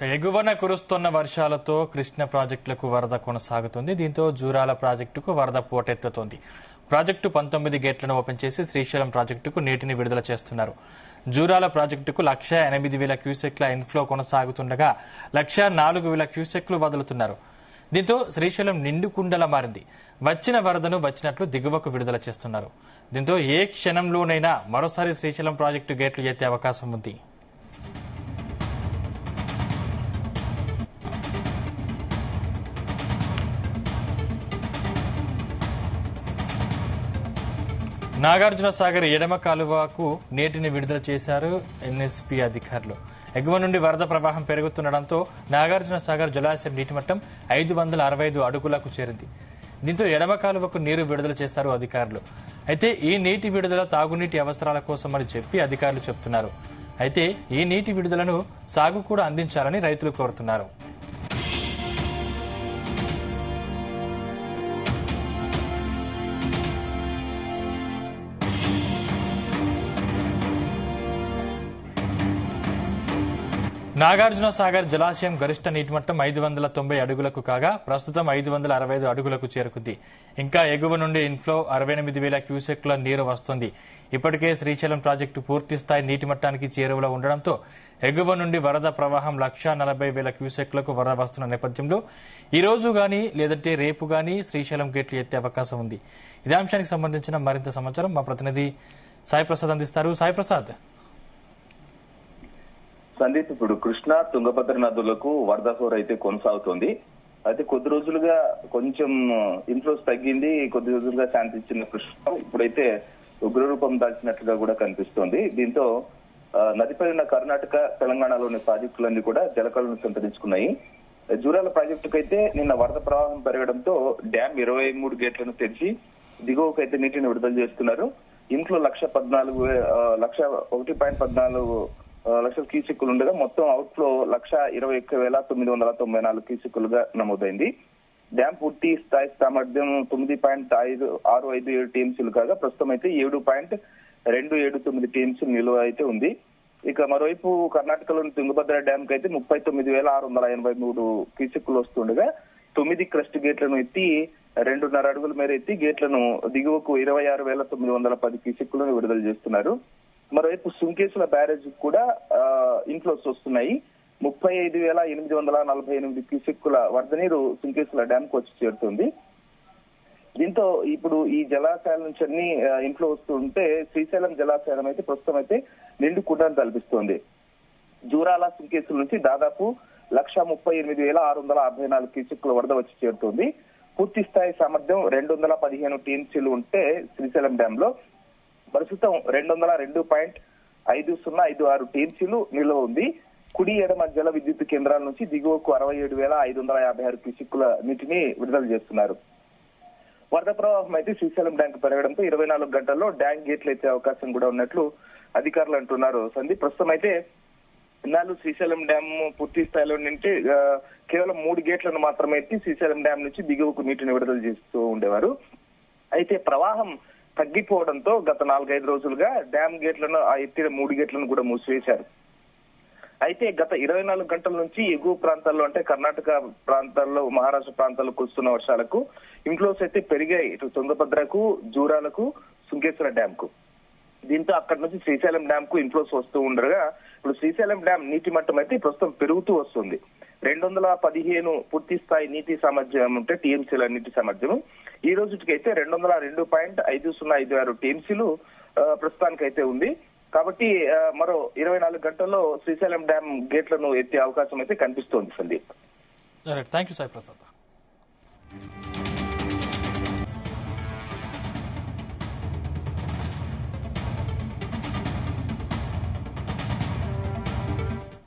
ఎగువన కురుస్తున్న వర్షాలతో కృష్ణ ప్రాజెక్టులకు వరద కొనసాగుతుంది. దీంతో జూరాల ప్రాజెక్టుకు వరద పోటెత్తుతోంది. ప్రాజెక్టు 19 గేట్లను ఓపెన్ చేసి శ్రీశైలం ప్రాజెక్టుకు నీటిని విడుదల చేస్తున్నారు. జూరాల ప్రాజెక్టుకు 1,08,000 క్యూసెక్ల ఇన్ఫ్లో కొనసాగుతుండగా 1,04,000 క్యూసెక్లు వదులుతున్నారు. దీంతో శ్రీశైలం నిండు కుండలా మారింది. వచ్చిన వరదను వచ్చినట్లు దిగువకు విడుదల చేస్తున్నారు. దీంతో ఏ క్షణంలోనైనా మరోసారి శ్రీశైలం ప్రాజెక్టు గేట్లు ఎత్తే అవకాశం ఉంది. నాగార్జున సాగర్ ఎడమ కాలువకు నీటిని విడుదల చేశారు ఎన్ఎస్పీ అధికారులు. ఎగువ నుండి వరద ప్రవాహం పెరుగుతుండటంతో నాగార్జున సాగర్ జలాశయం నీటి మట్టం 565 అడుగులకు చేరింది. దీంతో ఎడమ కాలువకు నీరు విడుదల చేశారు అధికారులు. అయితే ఈ నీటి విడుదల తాగునీటి అవసరాల కోసమని చెప్పి అధికారులు చెబుతున్నారు. అయితే ఈ నీటి విడుదలను సాగు కూడా అందించాలని రైతులు కోరుతున్నారు. నాగార్జున సాగర్ జలాశయం గరిష్ట నీటి మట్టం 590 అడుగులకు కాగా ప్రస్తుతం 565 అడుగులకు చేరుకుంది. ఇంకా ఎగువ నుండి ఇన్ఫ్లో 68,000 క్యూసెక్ల నీరు వస్తోంది. ఇప్పటికే శ్రీశైలం ప్రాజెక్టు పూర్తిస్థాయి నీటి మట్టానికి చేరువలో ఉండడంతో ఎగువ నుండి వరద ప్రవాహం 1,40,000 క్యూసెక్లకు వరద వస్తున్న నేపథ్యంలో ఈ రోజు గానీ లేదంటే రేపు గానీ శ్రీశైలం గేట్లు ఎత్తే అవకాశం ఉంది. ఇదే అంశానికి సంబంధించిన మరింత సమాచారం మా ప్రతినిధి సాయి ప్రసాద్ అందిస్తారు. సాయి ప్రసాద్. సందీప్, ఇప్పుడు కృష్ణా తుంగభద్ర నదులకు వరద హోరు అయితే కొనసాగుతోంది. అయితే కొద్ది రోజులుగా కొంచెం ఇన్ఫ్లోస్ తగ్గింది, కొద్ది రోజులుగా శాంతించిన కృష్ణ ఇప్పుడైతే ఉగ్రరూపం దాల్చినట్లుగా కూడా కనిపిస్తోంది. దీంతో నదిపై ఉన్న కర్ణాటక, తెలంగాణలోని ప్రాజెక్టులన్నీ కూడా జలకళను సంతరించుకున్నాయి. జూరాల ప్రాజెక్టుకైతే నిన్న వరద ప్రవాహం పెరగడంతో డ్యాం 23 గేట్లను తెరిచి దిగువకైతే నీటిని విడుదల చేస్తున్నారు. ఇన్ఫ్లో 1,14 లక్షల క్యూసెక్కులు ఉండగా మొత్తం అవుట్ఫ్లో 1,21,994 క్యూసెక్కులుగా నమోదైంది. డ్యాం పూర్తి స్థాయి సామర్థ్యం 9.657 టీఎంసీలు కాగా ప్రస్తుతం అయితే 7.279 టీఎంసీలు నిల్వ అయితే ఉంది. ఇక మరోవైపు కర్ణాటకలోని తుంగభద్ర డ్యాం కి అయితే 39,683 క్యూసెక్కులు వస్తుండగా 9 క్రస్ట్ గేట్లను ఎత్తి 2.5 అడుగుల మేర ఎత్తి గేట్లను దిగువకు 26,910 క్యూసెక్కులను విడుదల చేస్తున్నారు. మరోవైపు సుంకేసుల బ్యారేజ్ కూడా ఇన్ఫ్లోస్ వస్తున్నాయి. 35,848 క్యూసెక్కుల వరద నీరు సుంకేసుల డ్యామ్ కు వచ్చి చేరుతుంది. దీంతో ఇప్పుడు ఈ జలాశయాల నుంచి అన్ని ఇన్ఫ్లో వస్తుంటే శ్రీశైలం జలాశయం అయితే ప్రస్తుతం అయితే నిండు కుండను తలపిస్తోంది. జూరాల సుంకేసుల నుంచి దాదాపు 138,664 క్యూసెక్కుల వరద వచ్చి చేరుతుంది. పూర్తి స్థాయి సామర్థ్యం 215 టీఎంసీలు ఉంటే శ్రీశైలం డ్యామ్ లో ప్రస్తుతం 202.5056 టీఎంసీలు నిల్వ ఉంది. కుడి ఎడమ జల విద్యుత్ కేంద్రాల నుంచి దిగువకు 67,556 క్యూసెక్కుల నీటిని విడుదల చేస్తున్నారు. వరద ప్రవాహం అయితే శ్రీశైలం డ్యాం పెరగడంతో 24 గంటల్లో డ్యాం గేట్లు ఎత్తే అవకాశం కూడా ఉన్నట్లు అధికారులు అంటున్నారు. సందీప్, ప్రస్తుతం అయితే ఇన్నాళ్ళు శ్రీశైలం డ్యాం పూర్తి స్థాయిలో నుంచి కేవలం 3 గేట్లను మాత్రమే ఎత్తి శ్రీశైలం డ్యాం నుంచి దిగువకు నీటిని విడుదల చేస్తూ ఉండేవారు. అయితే ప్రవాహం తగ్గిపోవడంతో గత 4-5 రోజులుగా డ్యాం గేట్లను ఆ ఎత్తిన 3 గేట్లను కూడా మూసివేశారు. అయితే గత 24 గంటల నుంచి ఎగువ ప్రాంతాల్లో అంటే కర్ణాటక ప్రాంతాల్లో, మహారాష్ట్ర ప్రాంతాల్లో కురుస్తున్న వర్షాలకు ఇన్ఫ్లోస్ అయితే పెరిగాయి. ఇటు తుంగభద్రకు, జూరాలకు, సుంకేశ్వర డ్యాం కు. దీంతో అక్కడి నుంచి శ్రీశైలం డ్యాం కు ఇన్ఫ్లోస్ వస్తూ ఉండగా ఇప్పుడు శ్రీశైలం డ్యాం నీటి మట్టం అయితే ప్రస్తుతం పెరుగుతూ వస్తుంది. 215 పూర్తి స్థాయి నీటి సామర్థ్యం ఉంటే టీఎంసీల నీటి సామర్థ్యం ఈ రోజుకైతే 202.5056 టీఎంసీలు ప్రస్తుతానికైతే ఉంది. కాబట్టి మరో 24 గంటల్లో శ్రీశైలం డ్యాం గేట్లను ఎత్తే అవకాశం అయితే కనిపిస్తోంది. సందీప్. Thank you Sai Prasad.